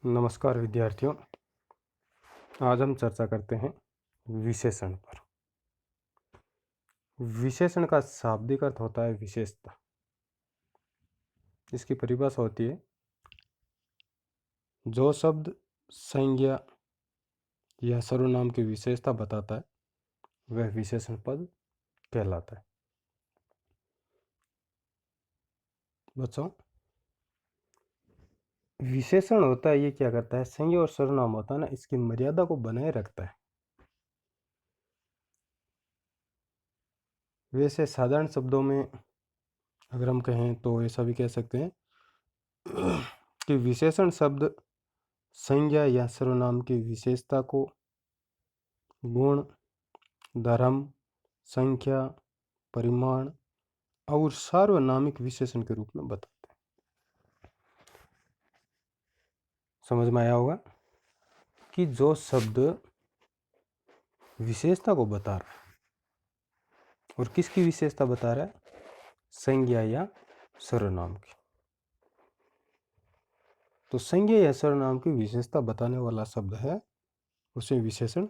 नमस्कार विद्यार्थियों। आज हम चर्चा करते हैं विशेषण पर। विशेषण का शाब्दिक अर्थ होता है विशेषता। इसकी परिभाषा होती है जो शब्द संज्ञा या सर्वनाम की विशेषता बताता है वह विशेषण पद कहलाता है। बच्चों, विशेषण होता है, ये क्या करता है, संज्ञा और सर्वनाम होता है ना, इसकी मर्यादा को बनाए रखता है। वैसे साधारण शब्दों में अगर हम कहें तो ऐसा भी कह सकते हैं कि विशेषण शब्द संज्ञा या सर्वनाम की विशेषता को गुण, धर्म, संख्या, परिमाण और सार्वनामिक विशेषण के रूप में बताते हैं। समझ में आया होगा कि जो शब्द विशेषता को बता रहा है और किसकी विशेषता बता रहा है, संज्ञा या सर्वनाम की। तो संज्ञा या सर्वनाम की विशेषता बताने वाला शब्द है उसे विशेषण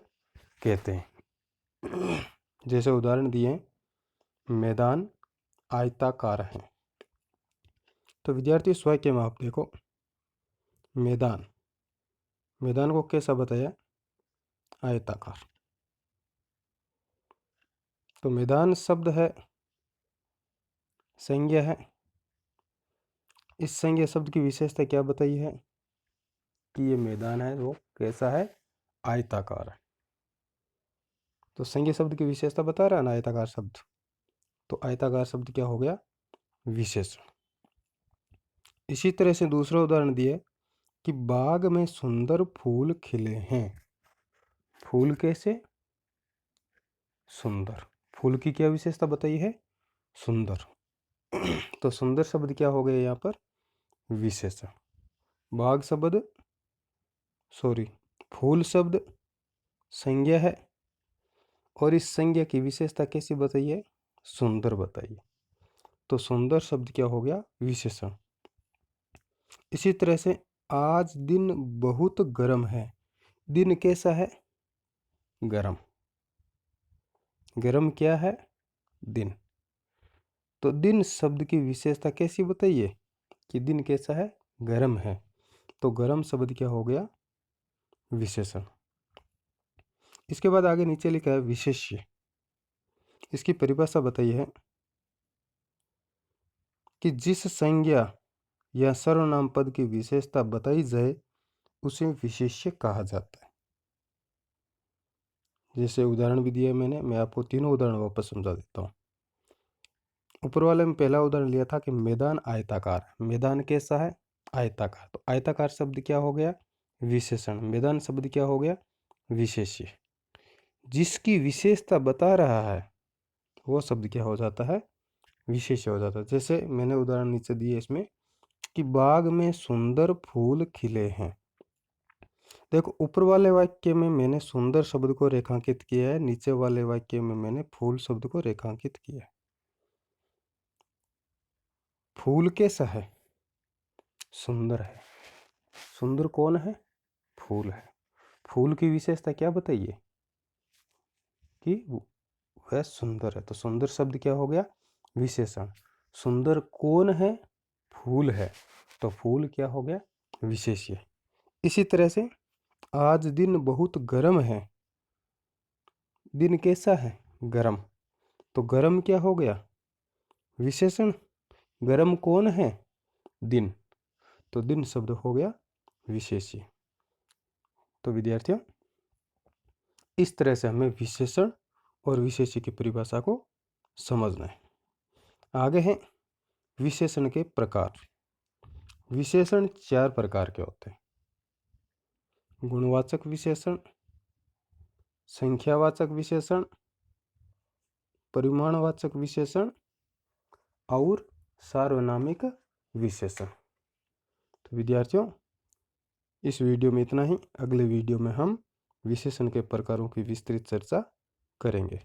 कहते हैं। जैसे उदाहरण दिए, मैदान आयताकार है। तो विद्यार्थी स्वयं में आप देखो, मैदान मैदान को कैसा बताया, आयताकार। तो मैदान शब्द है, संज्ञा है। इस संज्ञा शब्द की विशेषता क्या बताई है कि ये मैदान है वो कैसा है, आयताकार है। तो संज्ञा शब्द की विशेषता बता रहा है ना आयताकार शब्द, तो आयताकार शब्द क्या हो गया, विशेषण। इसी तरह से दूसरा उदाहरण दिए कि बाग में सुंदर फूल खिले हैं। फूल कैसे, सुंदर। फूल की क्या विशेषता बताई है, सुंदर। तो सुंदर शब्द क्या हो गया यहाँ पर, विशेषण। बाग शब्द फूल शब्द संज्ञा है और इस संज्ञा की विशेषता कैसी बताइए, सुंदर बताइए। तो सुंदर शब्द क्या हो गया, विशेषण। इसी तरह से आज दिन बहुत गर्म है। दिन कैसा है, गर्म। गर्म क्या है, दिन। तो दिन शब्द की विशेषता कैसी बताइए कि दिन कैसा है, गर्म है। तो गर्म शब्द क्या हो गया, विशेषण। इसके बाद आगे नीचे लिखा है विशेष्य। इसकी परिभाषा बताई है कि जिस संज्ञा या सर्वनाम पद की विशेषता बताई जाए उसे विशेष्य कहा जाता है। जैसे उदाहरण भी दिया मैंने, मैं आपको तीनों उदाहरण वापस समझा देता हूँ। ऊपर वाले में पहला उदाहरण लिया था कि मैदान आयताकार। मैदान कैसा है, आयताकार। तो आयताकार शब्द क्या हो गया, विशेषण। मैदान शब्द क्या हो गया, विशेष्य। जिसकी विशेषता बता रहा है वो शब्द क्या हो जाता है, विशेष्य हो जाता है। जैसे मैंने उदाहरण नीचे दिए इसमें कि बाग में सुंदर फूल खिले हैं। देखो, ऊपर वाले वाक्य में मैंने सुंदर शब्द को रेखांकित किया है, नीचे वाले वाक्य में मैंने फूल शब्द को रेखांकित किया है। फूल कैसा है, सुंदर है। सुंदर कौन है, फूल है। फूल की विशेषता क्या बताइए कि वह सुंदर है। तो सुंदर शब्द क्या हो गया, विशेषण। सुंदर कौन है, फूल है। तो फूल क्या हो गया, विशेष्य। इसी तरह से आज दिन बहुत गर्म है। दिन कैसा है, गर्म। तो गर्म क्या हो गया, विशेषण। गर्म कौन है, दिन। तो दिन शब्द हो गया विशेष्य। तो विद्यार्थियों, इस तरह से हमें विशेषण और विशेष्य की परिभाषा को समझना है। आगे हैं विशेषण के प्रकार। विशेषण 4 प्रकार के होते हैं। गुणवाचक विशेषण, संख्यावाचक विशेषण, परिमाणवाचक विशेषण और सार्वनामिक विशेषण। तो विद्यार्थियों, इस वीडियो में इतना ही। अगले वीडियो में हम विशेषण के प्रकारों की विस्तृत चर्चा करेंगे।